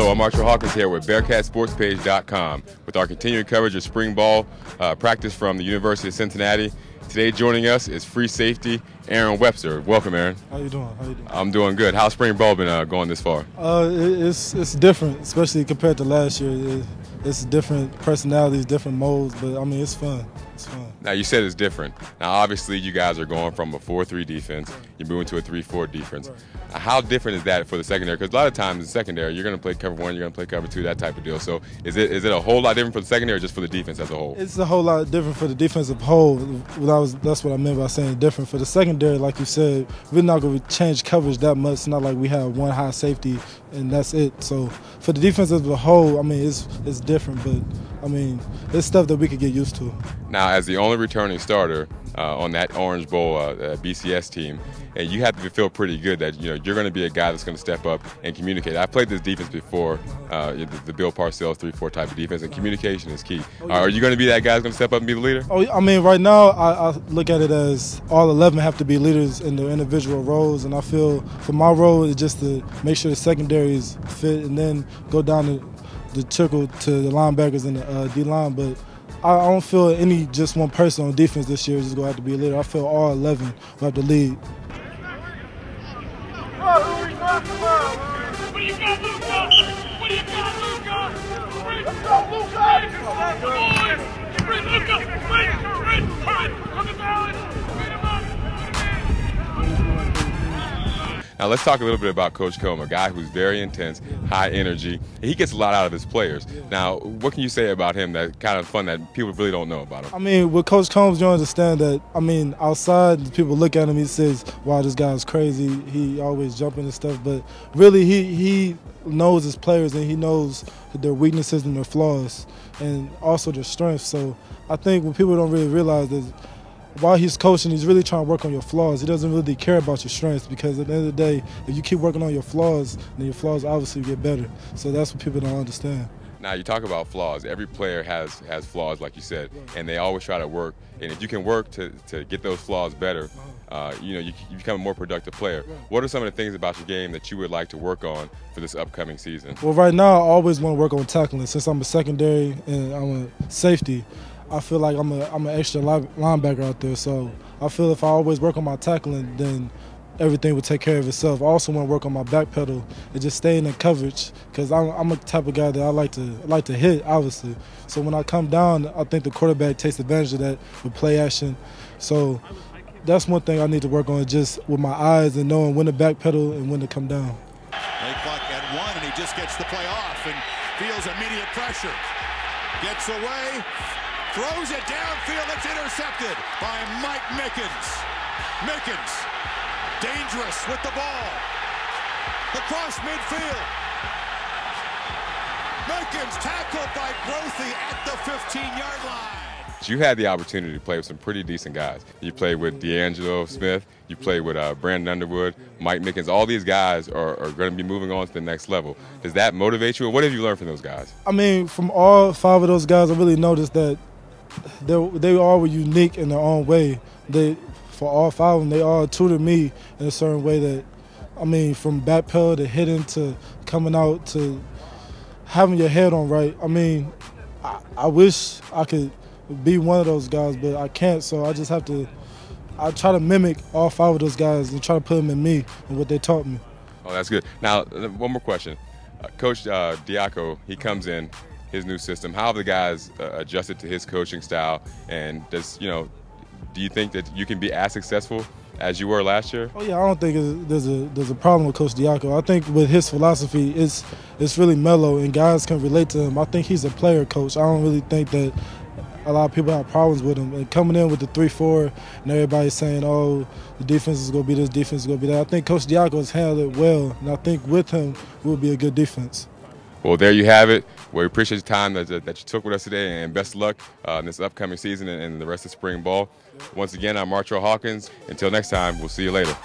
Hello, I'm Artell Hawkins here with BearcatSportsPage.com with our continuing coverage of spring ball practice from the University of Cincinnati. Today joining us is free safety Aaron Webster. Welcome, Aaron. How you doing? I'm doing good. How's spring ball been going this far? It's different, especially compared to last year. It's different personalities, different modes, but I mean it's fun. It's fun. Now you said it's different. Now obviously you guys are going from a 4-3 defense, you're moving to a 3-4 defense. Right. How different is that for the secondary? Because a lot of times in the secondary you're going to play cover 1, you're going to play cover 2, that type of deal. So is it a whole lot different for the secondary or just for the defense as a whole? It's a whole lot different for the defensive whole. That's what I meant by saying different. For the secondary, like you said, we're not going to change coverage that much. It's not like we have one high safety and that's it. So for the defense as a whole, I mean it's different, but I mean it's stuff that we could get used to. Now, as the only returning starter on that Orange Bowl BCS team, and you have to feel pretty good that you're going to be a guy that's going to step up and communicate. I played this defense before, the Bill Parcells 3-4 type of defense, and communication is key. Are you going to be that guy that's going to step up and be the leader? Oh, I mean, right now I look at it as all 11 have to be leaders in their individual roles, and I feel for my role is just to make sure the secondary is fit, and then go down the trickle to the linebackers and the D-line, but I don't feel any just one person on defense this year is going to have to be a leader. I feel all 11 will have to lead. What do you got, Luka? What do you got, Luka? Let's go, Luka! Boys! Bring Luka! Bring! On the balance! Beat him up! Now let's talk a little bit about Coach Combs, a guy who's very intense, high energy. He gets a lot out of his players. Now, what can you say about him that's kind of fun that people really don't know about him? I mean, with Coach Combs, you understand that, I mean, outside, people look at him, he says, wow, this guy's crazy. He always jumping and stuff. But really, he knows his players and he knows their weaknesses and their flaws and also their strengths. So I think what people don't really realize is while he's coaching, he's really trying to work on your flaws. He doesn't really care about your strengths because at the end of the day, if you keep working on your flaws, then your flaws obviously get better. So that's what people don't understand. Now, you talk about flaws. Every player has flaws, like you said, and they always try to work. And if you can work to get those flaws better, you become a more productive player. What are some of the things about your game that you would like to work on for this upcoming season? Well, right now, I always want to work on tackling. Since I'm a secondary and I'm a safety, I feel like I'm an extra linebacker out there. So I feel if I always work on my tackling, then everything will take care of itself. I also want to work on my back pedal and just stay in the coverage because I'm a type of guy that I like to hit, obviously. So when I come down, I think the quarterback takes advantage of that with play action. So that's one thing I need to work on, just with my eyes and knowing when to back pedal and when to come down. They clock at 1, and he just gets the play off and feels immediate pressure. Gets away, throws it downfield. It's intercepted by Mike Mickens. Mickens. Dangerous with the ball. Across midfield. Mickens tackled by Grothy at the 15-yard line. You had the opportunity to play with some pretty decent guys. You played with D'Angelo Smith. You played with Brandon Underwood, Mike Mickens. All these guys are going to be moving on to the next level. Does that motivate you, or what have you learned from those guys? I mean, from all 5 of those guys, I really noticed that they all were unique in their own way. For all 5 of them, they all tutored me in a certain way that, I mean, from back pedal to hitting to coming out to having your head on right. I mean, I wish I could be one of those guys, but I can't, so I just have to – I try to mimic all 5 of those guys and try to put them in me and what they taught me. Oh, that's good. Now, one more question. Coach Diaco, he comes in, his new system. How have the guys adjusted to his coaching style, and do you think that you can be as successful as you were last year? Oh yeah, I don't think there's a problem with Coach Diaco. I think with his philosophy, it's really mellow and guys can relate to him. I think he's a player coach. I don't really think that a lot of people have problems with him. And coming in with the 3-4 and everybody's saying, oh, the defense is going to be this, defense is going to be that. I think Coach Diaco has handled it well, and I think with him, we'll be a good defense. Well, there you have it. We appreciate the time that you took with us today, and best of luck in this upcoming season and the rest of spring ball. Once again, I'm Artell Hawkins. Until next time, we'll see you later.